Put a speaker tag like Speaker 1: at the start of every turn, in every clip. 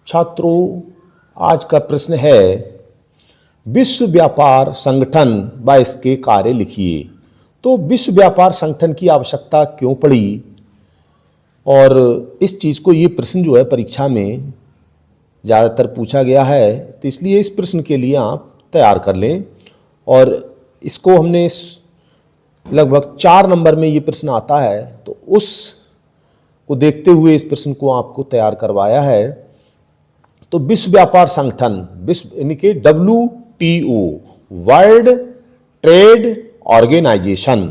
Speaker 1: छात्रों, आज का प्रश्न है विश्व व्यापार संगठन व इसके कार्य लिखिए। तो विश्व व्यापार संगठन की आवश्यकता क्यों पड़ी, और इस चीज़ को, ये प्रश्न जो है परीक्षा में ज़्यादातर पूछा गया है, तो इसलिए इस प्रश्न के लिए आप तैयार कर लें। और इसको हमने लगभग 4 नंबर में ये प्रश्न आता है, तो उस को देखते हुए इस प्रश्न को आपको तैयार करवाया है। तो विश्व व्यापार संगठन, विश्व यानी कि WTO, वर्ल्ड ट्रेड ऑर्गेनाइजेशन,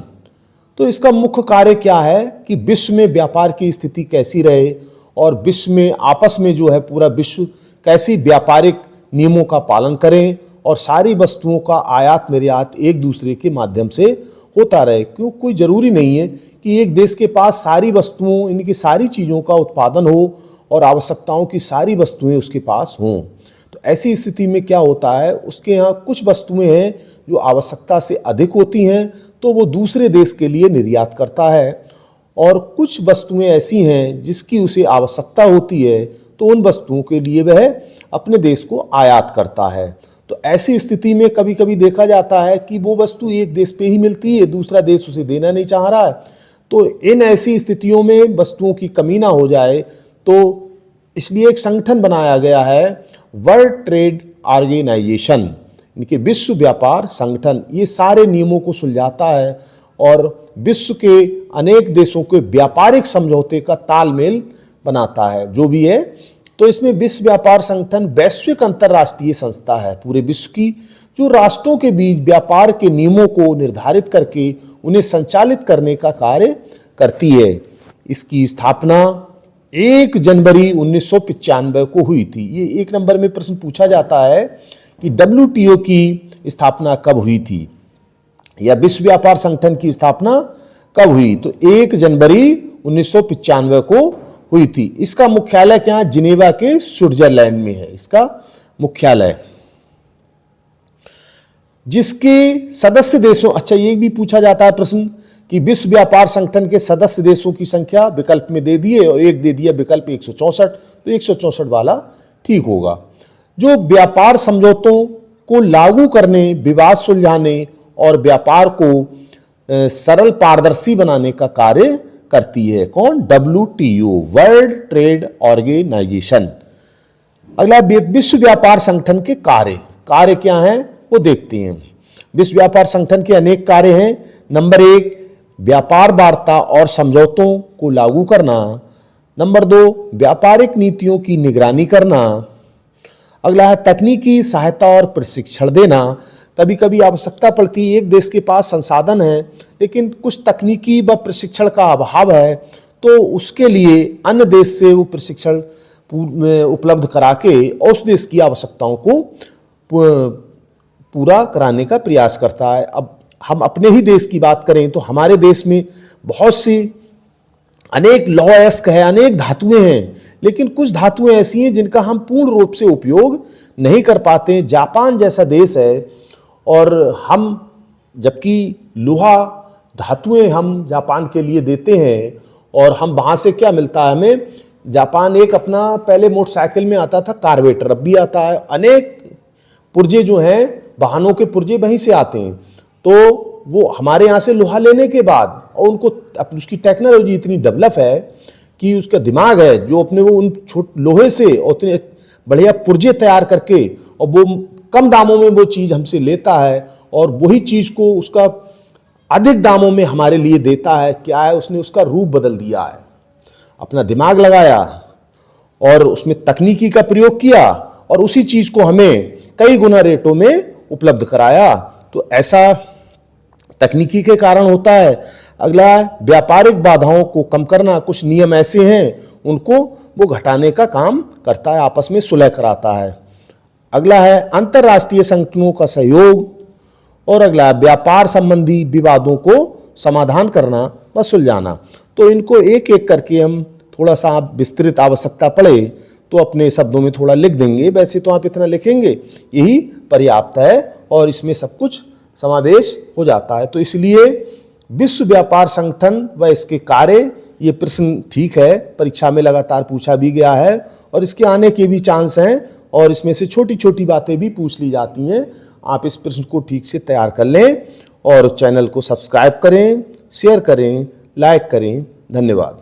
Speaker 1: तो इसका मुख्य कार्य क्या है कि विश्व में व्यापार की स्थिति कैसी रहे और विश्व में आपस में जो है पूरा विश्व कैसी व्यापारिक नियमों का पालन करें और सारी वस्तुओं का आयात निर्यात एक दूसरे के माध्यम से होता रहे। क्यों, कोई ज़रूरी नहीं है कि एक देश के पास सारी वस्तुओं यानी कि सारी चीज़ों का उत्पादन हो और आवश्यकताओं की सारी वस्तुएं उसके पास हों। तो ऐसी स्थिति में क्या होता है, उसके यहाँ कुछ वस्तुएं हैं जो आवश्यकता से अधिक होती हैं, तो वो दूसरे देश के लिए निर्यात करता है, और कुछ वस्तुएं ऐसी हैं जिसकी उसे आवश्यकता होती है, तो उन वस्तुओं के लिए वह अपने देश को आयात करता है। तो ऐसी स्थिति में कभी कभी देखा जाता है कि वो वस्तु एक देश पे ही मिलती है, दूसरा देश उसे देना नहीं चाह रहा है। तो इन ऐसी स्थितियों में वस्तुओं की कमी ना हो जाए, तो इसलिए एक संगठन बनाया गया है, वर्ल्ड ट्रेड ऑर्गेनाइजेशन, यानी कि विश्व व्यापार संगठन। ये सारे नियमों को सुलझाता है और विश्व के अनेक देशों के व्यापारिक समझौते का तालमेल बनाता है, जो भी है। तो इसमें विश्व व्यापार संगठन वैश्विक अंतर्राष्ट्रीय संस्था है, पूरे विश्व की, जो राष्ट्रों के बीच व्यापार के नियमों को निर्धारित करके उन्हें संचालित करने का कार्य करती है। इसकी स्थापना 1 जनवरी 1995 को हुई थी। ये 1 नंबर में प्रश्न पूछा जाता है कि WTO की स्थापना कब हुई थी या विश्व व्यापार संगठन की स्थापना कब हुई। तो 1 जनवरी 1995 को हुई थी। इसका मुख्यालय क्या, जिनेवा के स्विट्जरलैंड में है इसका मुख्यालय, जिसके सदस्य देशों, अच्छा ये भी पूछा जाता है प्रश्न कि विश्व व्यापार संगठन के सदस्य देशों की संख्या विकल्प में दे दिए और एक दे दिया विकल्प 164, तो 164 वाला ठीक होगा। जो व्यापार समझौतों को लागू करने, विवाद सुलझाने और व्यापार को सरल पारदर्शी बनाने का कार्य करती है। कौन, WTO, वर्ल्ड ट्रेड ऑर्गेनाइजेशन। अगला, विश्व व्यापार संगठन के कार्य क्या हैं वो देखते हैं। विश्व व्यापार संगठन के अनेक कार्य हैं। नंबर 1, व्यापार वार्ता और समझौतों को लागू करना। नंबर 2, व्यापारिक नीतियों की निगरानी करना। अगला है तकनीकी सहायता और प्रशिक्षण देना। कभी कभी आवश्यकता पड़ती है, एक देश के पास संसाधन है लेकिन कुछ तकनीकी व प्रशिक्षण का अभाव है, तो उसके लिए अन्य देश से वो प्रशिक्षण उपलब्ध करा के और उस देश की आवश्यकताओं को पूरा कराने का प्रयास करता है। अब हम अपने ही देश की बात करें तो हमारे देश में बहुत सी अनेक लौह अयस्क है, अनेक धातुएं हैं, लेकिन कुछ धातुएं ऐसी हैं जिनका हम पूर्ण रूप से उपयोग नहीं कर पाते। जापान जैसा देश है और हम, जबकि लोहा धातुएं हम जापान के लिए देते हैं और हम वहाँ से क्या मिलता है हमें, जापान एक अपना पहले मोटरसाइकिल में आता था कार्बेटर, अब भी आता है। अनेक पुर्जे जो हैं, वाहनों के पुर्जे वहीं से आते हैं। तो वो हमारे यहाँ से लोहा लेने के बाद, और उनको उसकी टेक्नोलॉजी इतनी डेवलप है कि उसका दिमाग है जो अपने वो उन लोहे से उतने बढ़िया पुर्जे तैयार करके, और वो कम दामों में वो चीज़ हमसे लेता है और वही चीज़ को उसका अधिक दामों में हमारे लिए देता है। क्या है, उसने उसका रूप बदल दिया है, अपना दिमाग लगाया और उसमें तकनीकी का प्रयोग किया और उसी चीज़ को हमें कई गुना रेटों में उपलब्ध कराया। तो ऐसा तकनीकी के कारण होता है। अगला, व्यापारिक बाधाओं को कम करना। कुछ नियम ऐसे हैं उनको वो घटाने का काम करता है, आपस में सुलह कराता है। अगला है अंतर्राष्ट्रीय संगठनों का सहयोग। और अगला है व्यापार संबंधी विवादों को समाधान करना व सुलझाना। तो इनको एक एक करके हम थोड़ा सा विस्तृत आवश्यकता पड़े तो अपने शब्दों में थोड़ा लिख देंगे। वैसे तो आप इतना लिखेंगे यही पर्याप्त है और इसमें सब कुछ समावेश हो जाता है। तो इसलिए विश्व व्यापार संगठन व इसके कार्य ये प्रश्न ठीक है, परीक्षा में लगातार पूछा भी गया है और इसके आने के भी चांस हैं और इसमें से छोटी छोटी बातें भी पूछ ली जाती हैं। आप इस प्रश्न को ठीक से तैयार कर लें और चैनल को सब्सक्राइब करें, शेयर करें, लाइक करें। धन्यवाद।